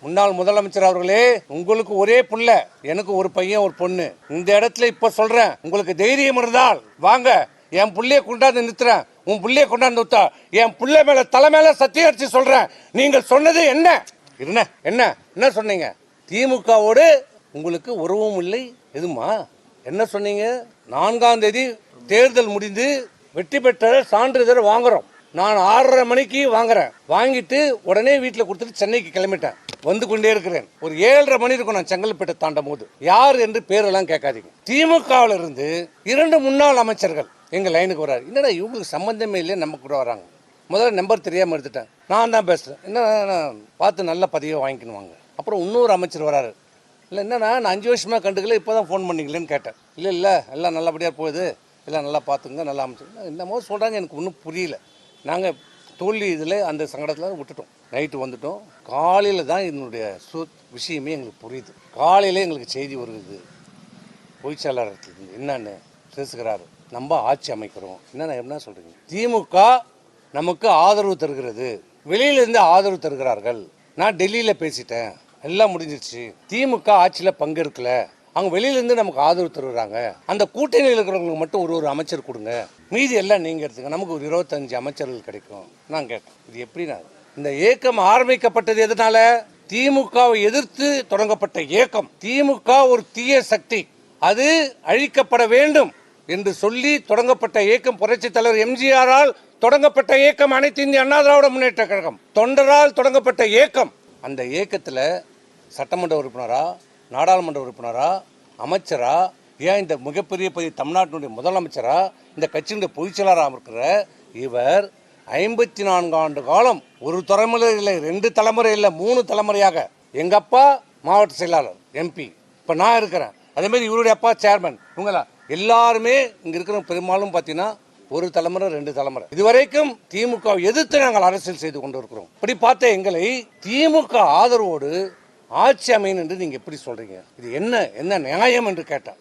முன்னாள் முதலமைச்சர் அவர்களே, உங்களுக்கு ஒரே புள்ள, எனக்கு ஒரு பையன் ஒரு பொண்ணு. இந்த இடத்துல இப்ப சொல்றேன், உங்களுக்கு தைரியம் இருந்தால் வாங்க, என் புள்ளைய கொண்டாந்து நிறுத்துறேன். உன் புள்ளைய கொண்டாந்து நிறுத்தா, என் புள்ள மேல தலை மேல சத்தியம் அடிச்சு சொல்றேன். நீங்கள் சொன்னது என்ன என்ன என்ன என்ன சொன்னீங்க? திமுகவோடு உங்களுக்கு உறவும் இல்லை எதுமா? என்ன சொன்னீங்க? 4ஆம் தேதி தேர்தல் முடிந்து வெற்றி பெற்ற சான்றிதழ் வாங்குறோம். நான் 6:30 மணிக்கு வாங்குறேன். வாங்கிட்டு உடனே வீட்டில் கொடுத்துட்டு சென்னைக்கு கிளம்பிட்டேன். வந்து கொண்டே இருக்கிறேன். ஒரு 7:30 மணி இருக்கும் நான் செங்கல்பேட்டை தாண்டும் போது. யார் என்று பேரெல்லாம் கேட்காதீங்க. திமுகவில் இருந்து 2 முன்னாள் அமைச்சர்கள் எங்க லைனுக்கு வராரு. என்னடா இவங்களுக்கு சம்பந்தமே இல்லை, நம்ம கூட வராங்க. முதல்ல நம்பர் தெரியாமல் எடுத்துட்டேன். நான் தான் பேசுகிறேன். என்ன பார்த்து நல்ல பதவியை வாங்கிக்கணுவாங்க. அப்புறம் இன்னொரு அமைச்சர் வராரு. இல்லை என்னன்னா நான் 5 வருஷமாக கண்டுக்கல, இப்போ தான் ஃபோன் பண்ணிங்களேன்னு கேட்டேன். இல்லை எல்லாம் நல்லபடியாக போகுது, எல்லாம் நல்லா பார்த்துங்க, நல்லா அமைச்சர் என்னமோ சொல்கிறாங்க. எனக்கு ஒன்றும் புரியல. நாங்கள் தோல்வி இதில் அந்த சங்கடத்தில் விட்டுட்டோம். நைட்டு வந்துட்டோம். காலையில் தான் என்னுடைய விஷயமே எங்களுக்கு புரியுது. காலையில் எங்களுக்கு செய்தி வருது, பொய்ச்சாளர் என்னன்னு பேசுகிறாரு, நம்ம ஆட்சி அமைக்கிறோம். என்ன சொல்கிறீங்க? திமுக நமக்கு ஆதரவு தருகிறது, வெளியிலிருந்து ஆதரவு தருகிறார்கள். நான் டெல்லியில் பேசிட்டேன், எல்லாம் முடிஞ்சிருச்சு. திமுக ஆட்சியில் பங்கெடுக்கல, அவங்க வெளியிலேருந்து நமக்கு ஆதரவு தருகிறாங்க. அந்த கூட்டணியில் இருக்கிறவங்களுக்கு மட்டும் ஒரு அமைச்சர் கொடுங்க, மீதி எல்லாம் நீங்கள் எடுத்துங்க, நமக்கு ஒரு 25 அமைச்சர்கள் கிடைக்கும். நான் கேட்டேன், இது எப்படின்னா? இந்த இயக்கம் ஆரம்பிக்கப்பட்டது எதனால? திமுகவை எதிர்த்து தொடங்கப்பட்ட இயக்கம். திமுக ஒரு தீய சக்தி, அது அழிக்கப்பட வேண்டும் என்று சொல்லி தொடங்கப்பட்ட இயக்கம். புரட்சித் தலைவர் எம்ஜிஆரால் தொடங்கப்பட்ட இயக்கம் அனைத்து இந்திய அண்ணா திராவிட முன்னேற்ற கழகம். தொண்டரால் தொடங்கப்பட்ட இயக்கம். அந்த இயக்கத்தில் சட்டமன்ற உறுப்பினரா, நாடாளுமன்ற உறுப்பினரா, அமைச்சரா, ஏன் இந்த மிகப்பெரிய தமிழ்நாட்டினுடைய முதலமைச்சரா, இந்த கட்சியினுடைய பொதுச்செயலாளராக இருக்கிற இவர் 54 ஆண்டு காலம், ஒரு தலைமுறை இல்லை, 2 தலைமுறை இல்லை, 3 தலைமுறையாக. எங்க அப்பா மாவட்ட செயலாளர் எம்பி, இப்போ நான் இருக்கிறேன். அதே மாதிரி இவருடைய அப்பா சேர்மன். இவங்களா எல்லாருமே இங்க இருக்கிற பெரும்பாலும் பார்த்தீங்கன்னா ஒரு தலைமுறை 2 தலைமுறை. இதுவரைக்கும் திமுக எதிர்த்து நாங்கள் அரசியல் செய்து கொண்டு இருக்கிறோம். இப்படி பார்த்த எங்களை திமுக ஆதரவோடு ஆட்சி அமையும் என்று நீங்க எப்படி சொல்றீங்க? இது என்ன நியாயம் என்று கேட்டார்.